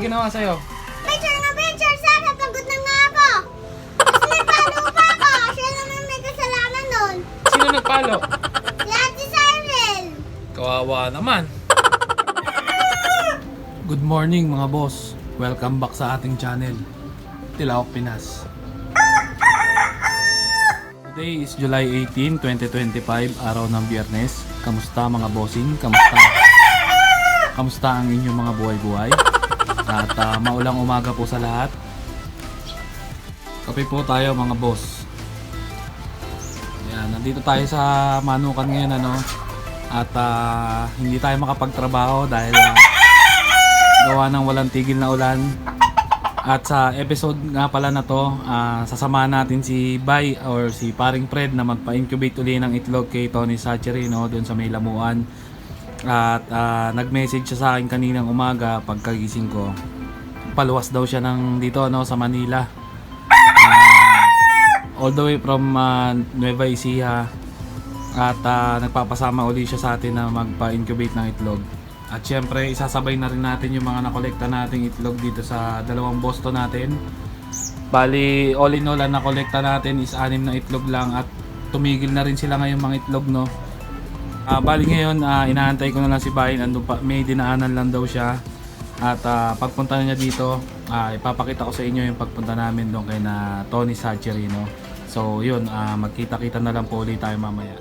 ginawa sa'yo? Picture na picture, sir. Napagod na nga ako. Tapos may palo pa ako. Siya naman may kasalanan nun. Sino nagpalo? Si Ate Cyril. Kawawa naman. Good morning mga boss. Welcome back sa ating channel, Tilaok Pinas. Today is July 18, 2025, araw ng Biyernes. Kamusta mga bossing? Kamusta ang inyong mga buhay-buhay? At maulang umaga po sa lahat. Kape po tayo mga boss. Yan, nandito tayo sa Manukan ngayon ano. At hindi tayo makapagtrabaho dahil gawa ng walang tigil na ulan. At sa episode nga pala na to, sasamahan natin si Bay or si Paring Fred na magpa-incubate uli ng itlog kay Tony Sachery no, doon sa may Lamuan. At nag-message siya sa akin kaninang umaga pagkagising ko. Paluwas daw siya ng dito no, sa Manila. All the way from Nueva Ecija. At nagpapasama uli siya sa atin na magpa-incubate ng itlog. At syempre, isasabay na rin natin yung mga nakolekta nating itlog dito sa dalawang Boston natin. Bali, all in all, ang nakolekta natin is 6 na itlog lang at tumigil na rin sila ngayong mga itlog, no? Bali ngayon, inaantay ko na lang si Bayin. May dinaanan lang daw siya. At pagpunta niya dito, ipapakita ko sa inyo yung pagpunta namin doon kay na Tony Sachery, no? So, yun, magkita-kita na lang po ulit tayo mamaya.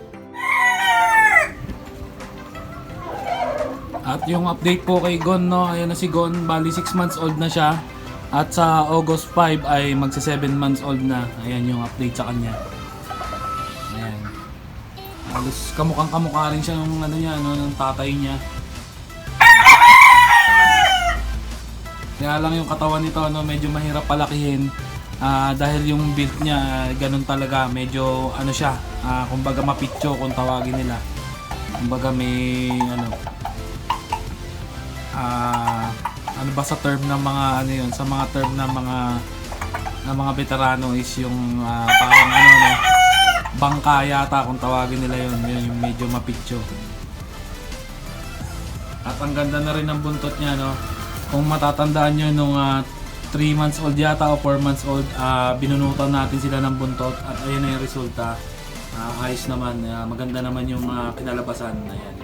At yung update po kay Gon, no, ayan na si Gon, bali 6 months old na siya. At sa August 5 ay magsa 7 months old na. Ayan yung update sa kanya. Ayan. Halos kamukhang-kamukha rin siya ng ano niya, no, ng tatay niya. Kaya lang yung katawan nito, no, medyo mahirap palakihin. Dahil yung build niya, ganun talaga, medyo ano siya, kumbaga mapitcho kung tawagin nila. Kumbaga may ano ba sa term ng mga ano yun, sa mga term ng mga veterano is yung parang ano no, bangka yata kung tawagin nila yun, yung medyo mapitcho. At ang ganda na rin ng buntot niya, no. Kung matatandaan nyo nung 3 months old yata o 4 months old, binunutan natin sila ng buntot at ayun na yung resulta. Ayos naman, maganda naman yung kinalabasan. Ayan.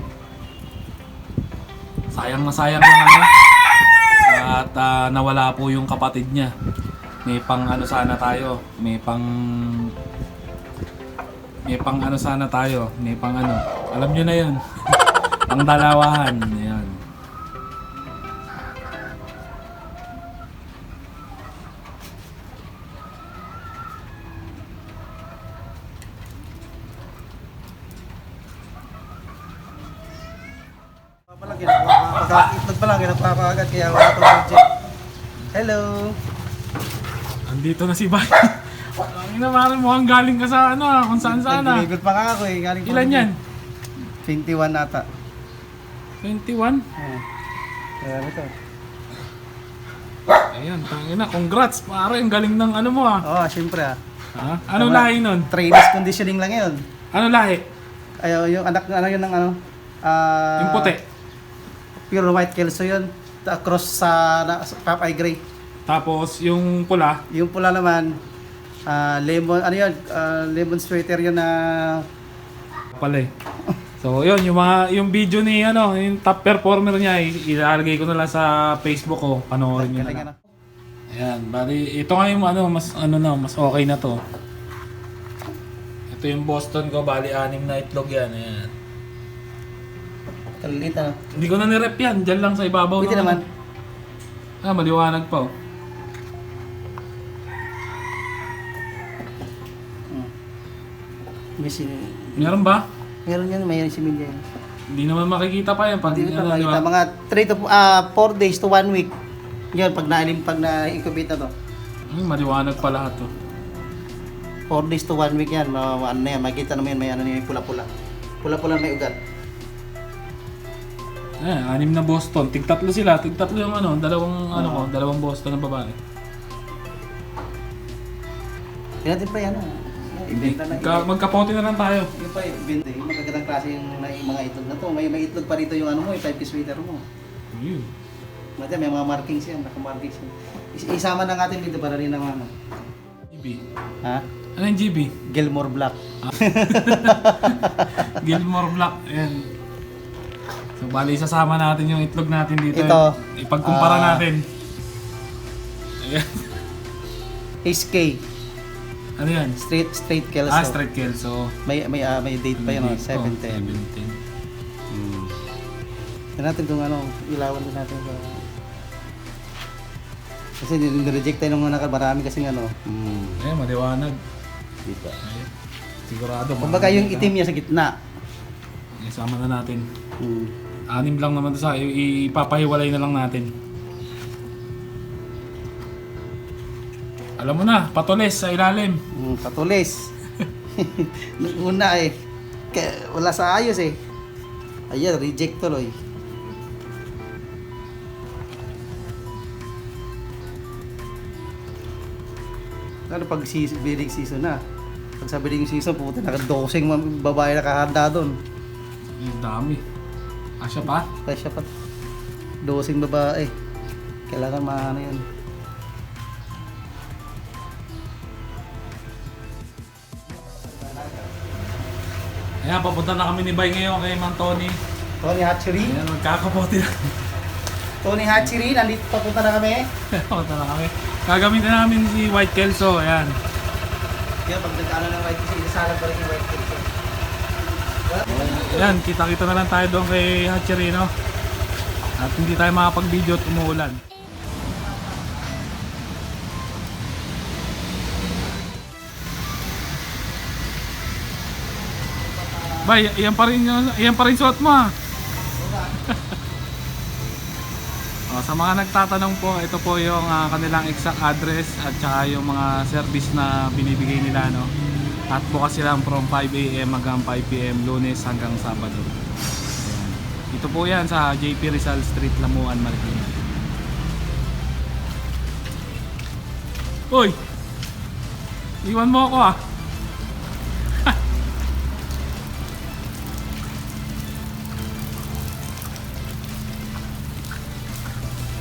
Sayang na sayang lang ano. At nawala po yung kapatid niya. May pang ano sana tayo. May pang ano sana tayo. May pang ano. Alam niyo na yun. Pang dalawahan. Ayan. Itlog pa lang, ginagpapakagat kaya wala itong budget. Hello! Andito na si Bay. Ang ina, parang mukhang galing ka sa ano kung saan sana. Nag-deliver pa nga ako eh. Galing pa Ilan yan? 21 ata. 21? Kaya ito. Ayan, tangina, congrats. Pare, ang galing ng ano mo Oo, syempre Ha? Anong lahi nun? Trainees conditioning lang yun. Anong lahi? Ay, yung anak na ano yun ng ano. Yung puti. Pure white kelso yun. Cross sa Popeye Gray. Tapos yung pula. Yung pula naman, lemon, ano yun, lemon sweater yun na... Pala eh. So yun, yung video ni yung top performer niya, ilalagay ko na lang sa Facebook ko. Panoorin niyo na lang. Ayan, bali ito nga yung mas okay na to. Ito yung Boston ko, bali 6 na itlog yan. Ayan. Kalilit na. Hindi ko na nirep yan, dyan lang sa ibabaw. Pwede naman. Maliwanag pa oh. Meron ba? Meron yan, mayroon si Milya yan. Hindi naman makikita pa yan. Pag, Hindi ano, pa di makita. ba? Mga 4 days to 1 week. Yan, pag na-incubate na to. Maliwanag pa lahat to. 4 days to 1 week yan. Ano na yan, makikita naman yan, may ano yan, pula-pula. Pula-pula may ugat. Ayan, 6 na Boston. Tig-tatlo sila. Tig-tatlo yung dalawang Boston na babae. Kaya natin pa yan. Ibenta na. Magkapote na lang tayo. Yung pa, ibenta. Yung magagandang klase yung mga itlog na to. May itlog pa rito yung ano mo, yung 5-piece sweater mo. Yun. Mati, may mga markings yan, naka-markings yan. Isama na natin dito para rin naman. GB. Ha? Ano yung GB? Gilmore Black. Gilmore Black. Ayan. So, bali, isasama natin yung itlog natin dito. Ito, Ipagkumpara natin. Ayan. SK. Ano yan? Straight Kelso. Straight Kelso. May date pa yun, 710. 710. Tignan natin kung ano, ilawan din natin. Kasi nireject tayo nung marami kasing ano. Ayan, maliwanag. Dito. Ayan. Sigurado. Kumbaga yung itim niya sa gitna. Isama na natin. 6 Hmm. lang naman to sa ipapahiwalay na lang natin. Alam mo na, patulis sa ilalim. Patulis. Nung una eh. Wala sa ayos eh. Ayan, reject tuloy. Ano pag bidding season na? Pag sa bidding season, puti naka-dosing babae nakahanda doon. Ang dami. Asya pa? Kaya siya pa. Dosing babae. Kailangan maano yan. Ayan, papunta na kami ni Bay ngayon kay Mang Tony. Tony Hatchery. Ayan, magkakapote na. Tony Hatchery, nandito papunta na kami. Papunta na kami. Gagamitin namin si White Kelso. Ayan. Kaya pag nag-ano ng white kasi isasalag pa rin yung white cake. Ayan, kita-kita na lang tayo doon kay Hatchery, no? At hindi tayo makapag-video at umuulan. Bay, iyan pa rin suot mo ah. Sa mga nagtatanong po, ito po yung kanilang exact address at saka yung mga service na binibigay nila, no? At bukas sila from 5 AM hanggang 5 PM, Lunes hanggang Sabado. Ayan. Ito po yan sa JP Rizal Street, Lamuan, Marikina. Uy! Iwan mo ako ah!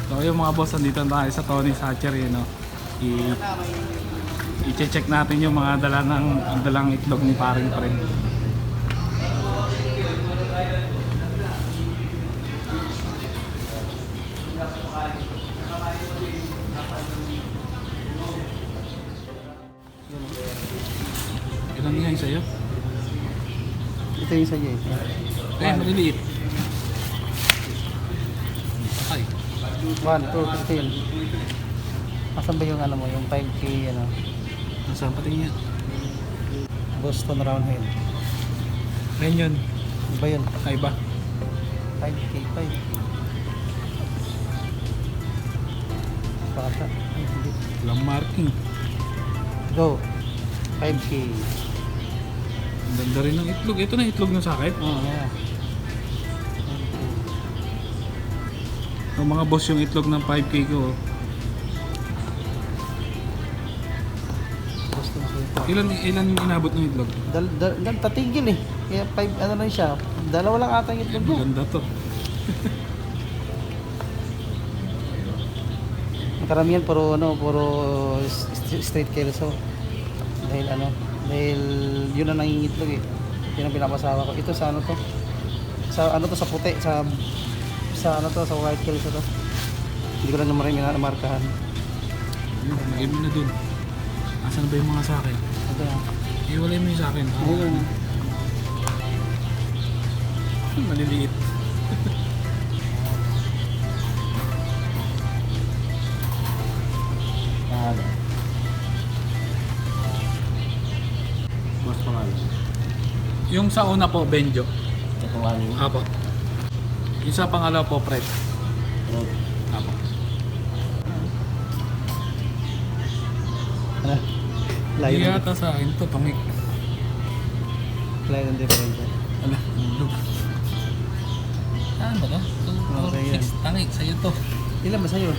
So yung mga boss, nandito tayo sa Tony's Hatchery, no? I-check natin yung mga dalang itlog ni paring pa rin. Ilan nga yung sa'yo? Ito yung sa'yo eh. Eh, maliliit. Ay. 1, 2, 3. Asan ba yung ano mo, yung 5K ano? Nasaan pati niya? Boston Roundhead. Ngayon yun. Iba yun. Ay ba? 5K, 5K. Baka ay, hindi. Walang marking. Go. 5K. Ang ganda rin ng itlog. Ito na itlog ng sakit. Oh, yeah. So, mga boss, yung itlog ng 5K ko. Boston Roundhead. Ilan inabot ng itlog? Tatigil eh. Kaya 5, ano lang siya. Dalawa lang ata yung itlog niya. Maganda to. Ang karamihan puro straight Kelso. Dahil yun ang nangingitlog eh. Yun ang pinapasawa ko. Ito sa ano to? Sa ano to, sa puti, sa ano to, sa white Kelso to. Hindi ko lang naman markahan. Nagay mo na dun. Asan ba yung mga sa akin? Ito yan. Iwalay mo yung sa akin. Ayun. Maliliit. Boss pangalan. Yung sa una po, Benjo. Ito pangalan mo. Apo. Yung sa pangalawa po, Fred. Apo. Ano? Layo Hindi ng yata sa akin to, pangik. layo ng difference. Ala, ulog. Saan ba to? 2, 4, Okay, 6, tangik. Sa'yo to. Ilan ba sa'yo?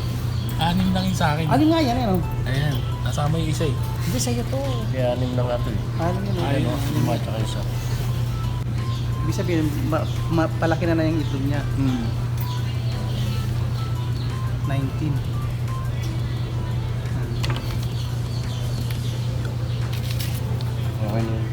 6 lang yung sa akin. Anim nga yan, ano? Ayan, nasama yung isa eh. Hindi sa'yo to. Kaya anim lang ato eh. Anim yun. Ay, Ano? Lima at saka isa. Ibig sabihin, palaki na yung itlog niya. 19. Okay na yun.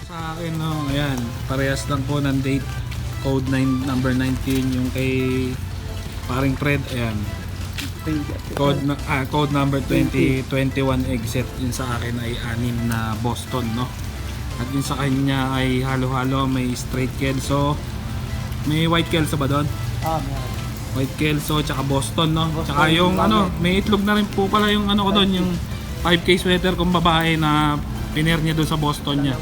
Sa akin no, ayan, parehas lang po ng date, code 9 number 19 yung kay paring Fred, ayan. Code number 2021 exit, yun sa akin ay 6 na Boston, no. At yun sa kanya ay halo-halo, may straight kelso, may white kelso ba doon? Meron. White kelso tsaka Boston, no. Boston, Tsaka yung ano, bakit? may itlog na rin po pala yung ano ko doon, yung 5K sweater kong babae na piner niya doon sa Boston niya.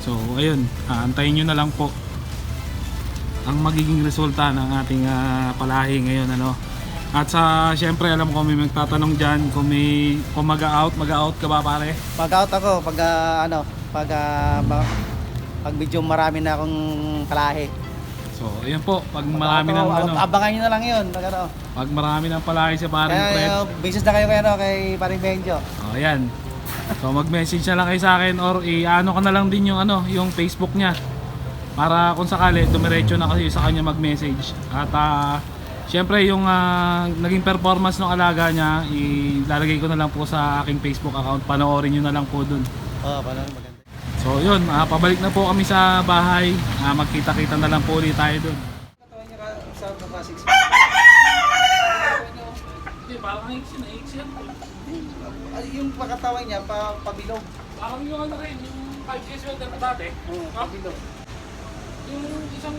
So ayun, antayin nyo na lang po ang magiging resulta ng ating palahi ngayon, ano. At sa syempre alam ko may magtatanong diyan kung mag-out ka ba pare? Pag-out ako, pag medyo marami na akong palahi. So ayun po, pag marami ng ano, Abangan nyo na lang yun. pag marami ng palahi si paring Fred. Kaya business na kayo kay paring Benjo. Oh, ayan. So mag-message na lang kayo sa akin or i-ano ka na lang din yung ano, yung Facebook niya. Para kung sakali dumiretso na kasi sa kanya mag-message. At syempre yung naging performance ng alaga niya, ilalagay ko na lang po sa aking Facebook account. Panoorin niyo na lang po dun. Paano maganda. So yun, pabalik na po kami sa bahay. Magkita-kita na lang po ulit tayo dun. Katawan niya sa mga 6 Hindi, parang X yan. Yung pagkatawan niya, pabilog. Parang yung ano rin, yung 5K sweater na dati. Pabilog. Yung isang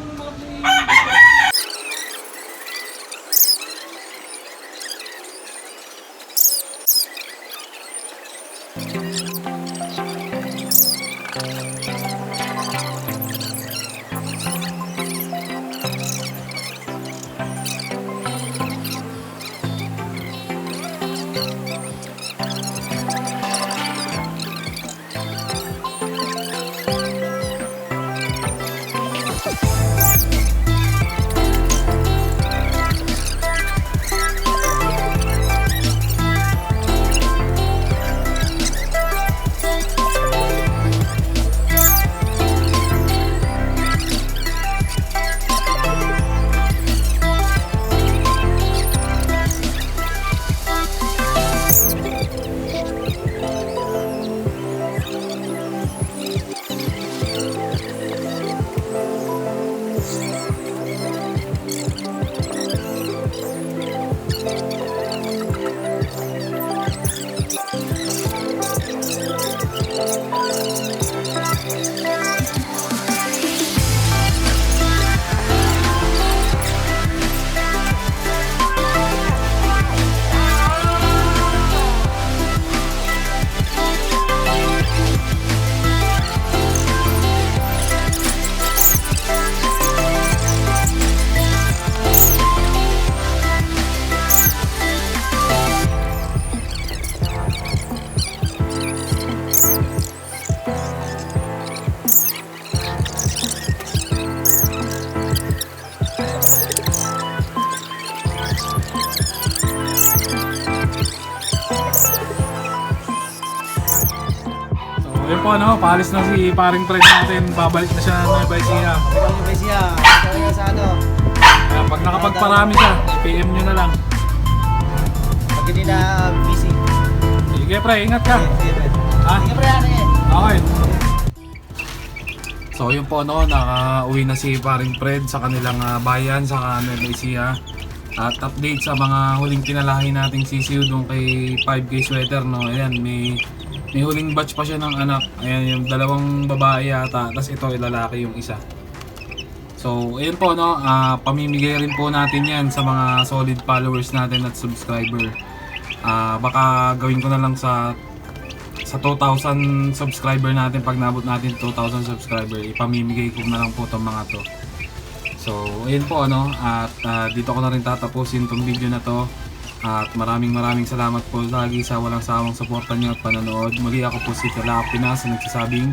Ayun po, ano, paalis na si paring Fred natin, babalik na siya ng Nueva Ecija. Ikaw yung base niya. Ikaw yung sa ano. Kaya pag nakapagparami siya, PM nyo na lang. Pag hindi na busy. Sige pre, ingat ka. Sige, pre. Ha? Sige, pre. Ano yan? Okay. So yun po, no, nakauwi na si paring Fred sa kanilang bayan sa Nueva Ecija. At update sa mga huling pinalahi nating sisiw doon kay 5K sweater, no. Ayan, may huling batch pa siya ng anak. Ayan, yung dalawang babae yata, tapos ito lalaki yung isa. So ayun po, no, pamimigay rin po natin yan sa mga solid followers natin at subscriber. Baka gawin ko na lang sa 2,000 subscriber natin, pag nabot natin 2,000 subscriber, ipamimigay ko na lang po itong mga to. So ayun po, ano, at dito ko na rin tatapusin itong video na to. At maraming salamat po lagi sa walang sawang suporta nyo at panonood. Muli ako po si Kalakap Pinas na nagsasabing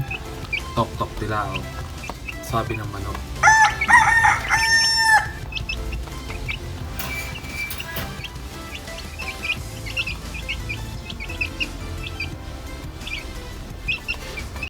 Tok-tok tilao. Sabi ng manok.